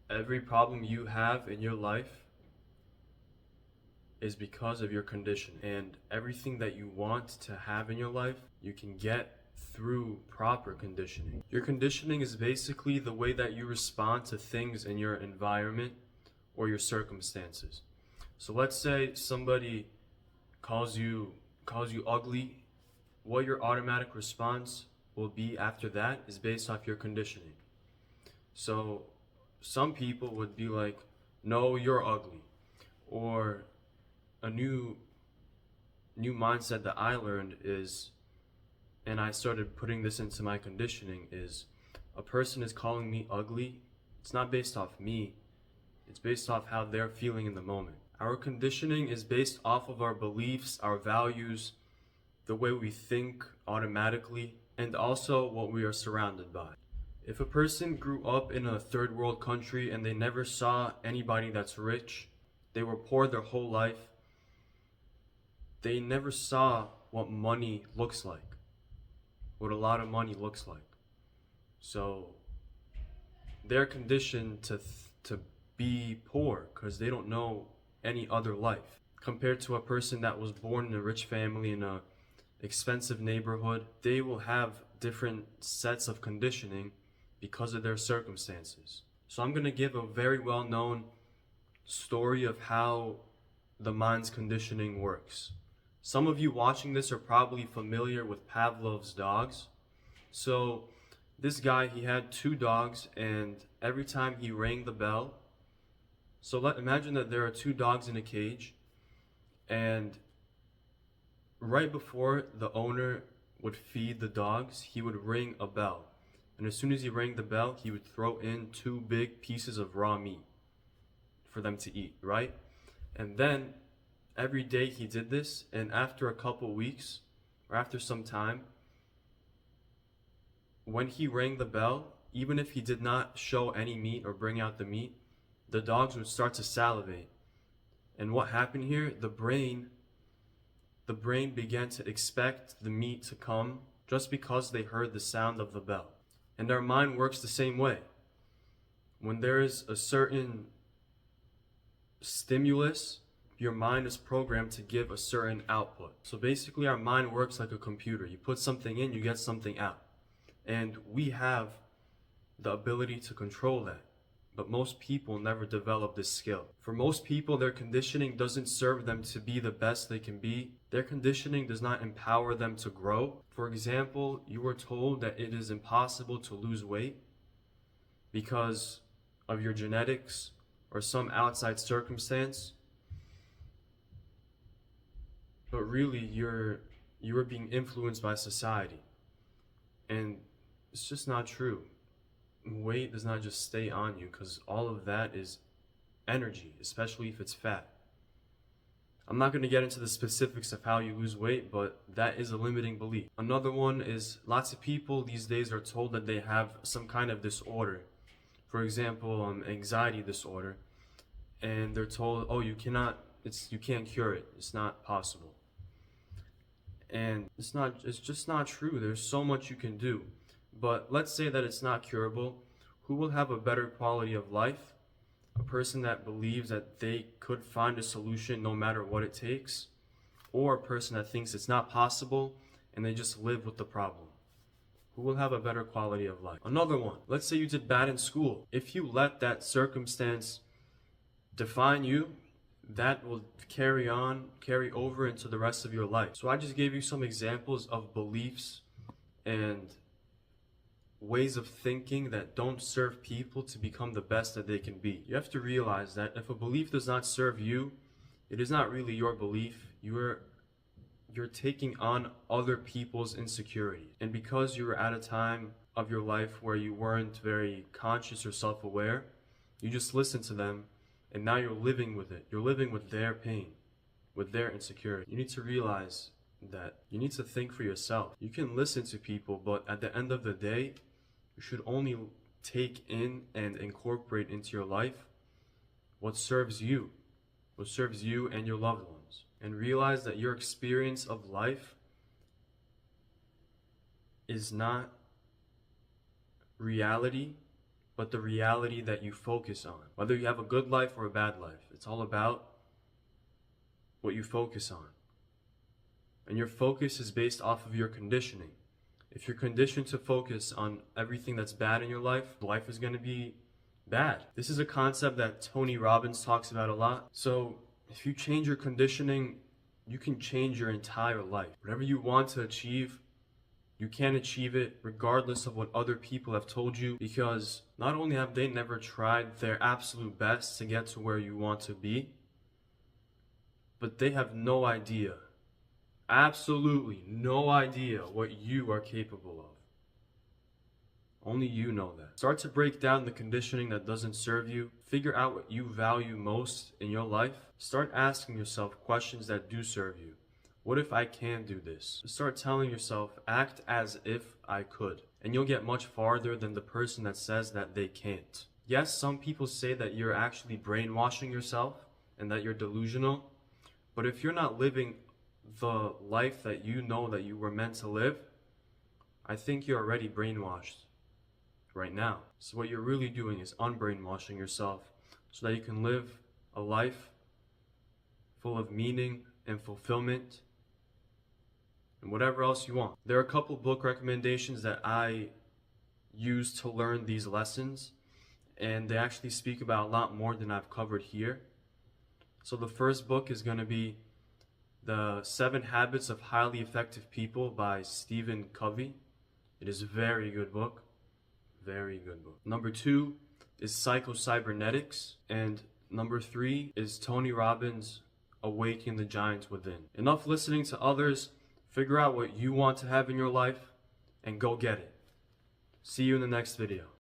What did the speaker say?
Every problem you have in your life is because of your conditioning. And everything that you want to have in your life, you can get through proper conditioning. Your conditioning is basically the way that you respond to things in your environment or your circumstances. So let's say somebody calls you ugly. What your automatic response will be after that is based off your conditioning. So some people would be like, no, you're ugly. Or a new mindset that I learned is, and I started putting this into my conditioning, is a person is calling me ugly. It's not based off me. It's based off how they're feeling in the moment. Our conditioning is based off of our beliefs, our values, the way we think automatically, and also what we are surrounded by. If a person grew up in a third world country and they never saw anybody that's rich, they were poor their whole life, they never saw what money looks like, what a lot of money looks like. So they're conditioned to be poor because they don't know any other life. Compared to a person that was born in a rich family in a expensive neighborhood, they will have different sets of conditioning because of their circumstances. So I'm going to give a very well-known story of how the mind's conditioning works. Some of you watching this are probably familiar with Pavlov's dogs. So this guy, he had two dogs, and every time he rang the bell, imagine that there are two dogs in a cage, and right before the owner would feed the dogs, he would ring a bell. And as soon as he rang the bell, he would throw in two big pieces of raw meat for them to eat, right? And then every day he did this, and after a couple weeks, or after some time, when he rang the bell, even if he did not show any meat or bring out the meat, the dogs would start to salivate. And what happened here? The brain began to expect the meat to come just because they heard the sound of the bell. And our mind works the same way. When there is a certain stimulus, your mind is programmed to give a certain output. So basically our mind works like a computer. You put something in, you get something out. And we have the ability to control that. But most people never develop this skill. For most people, their conditioning doesn't serve them to be the best they can be. Their conditioning does not empower them to grow. For example, you were told that it is impossible to lose weight because of your genetics or some outside circumstance. But really, you're being influenced by society. And it's just not true. Weight does not just stay on you, because all of that is energy, especially if it's fat. I'm not going to get into the specifics of how you lose weight, but that is a limiting belief. Another one is lots of people these days are told that they have some kind of disorder. For example, anxiety disorder. And they're told, oh, you can't cure it. It's not possible. And it's just not true. There's so much you can do. But let's say that it's not curable. Who will have a better quality of life? A person that believes that they could find a solution no matter what it takes, or a person that thinks it's not possible and they just live with the problem? Who will have a better quality of life? Another one. Let's say you did bad in school. If you let that circumstance define you, that will carry over into the rest of your life. So I just gave you some examples of beliefs and ways of thinking that don't serve people to become the best that they can be. You have to realize that if a belief does not serve you, it is not really your belief. You're taking on other people's insecurity. And because you were at a time of your life where you weren't very conscious or self-aware, you just listened to them, and now you're living with it. You're living with their pain, with their insecurity. You need to realize that you need to think for yourself. You can listen to people, but at the end of the day, you should only take in and incorporate into your life what serves you and your loved ones. And realize that your experience of life is not reality, but the reality that you focus on. Whether you have a good life or a bad life, it's all about what you focus on. And your focus is based off of your conditioning. If you're conditioned to focus on everything that's bad in your life, life is going to be bad. This is a concept that Tony Robbins talks about a lot. So if you change your conditioning, you can change your entire life. Whatever you want to achieve, you can achieve it regardless of what other people have told you, because not only have they never tried their absolute best to get to where you want to be, but they have no idea, absolutely no idea what you are capable of. Only you know that. Start to break down the conditioning that doesn't serve you. Figure out what you value most in your life. Start asking yourself questions that do serve you. What if I can do this? Start telling yourself, act as if I could. And you'll get much farther than the person that says that they can't. Yes, some people say that you're actually brainwashing yourself and that you're delusional. But if you're not living the life that you know that you were meant to live, I think you're already brainwashed right now. So what you're really doing is unbrainwashing yourself so that you can live a life full of meaning and fulfillment and whatever else you want. There are a couple book recommendations that I use to learn these lessons, and they actually speak about a lot more than I've covered here. So the first book is going to be The 7 Habits of Highly Effective People by Stephen Covey. It is a very good book. Very good book. Number 2 is Psycho-Cybernetics. And number 3 is Tony Robbins' Awaken the Giants Within. Enough listening to others. Figure out what you want to have in your life and go get it. See you in the next video.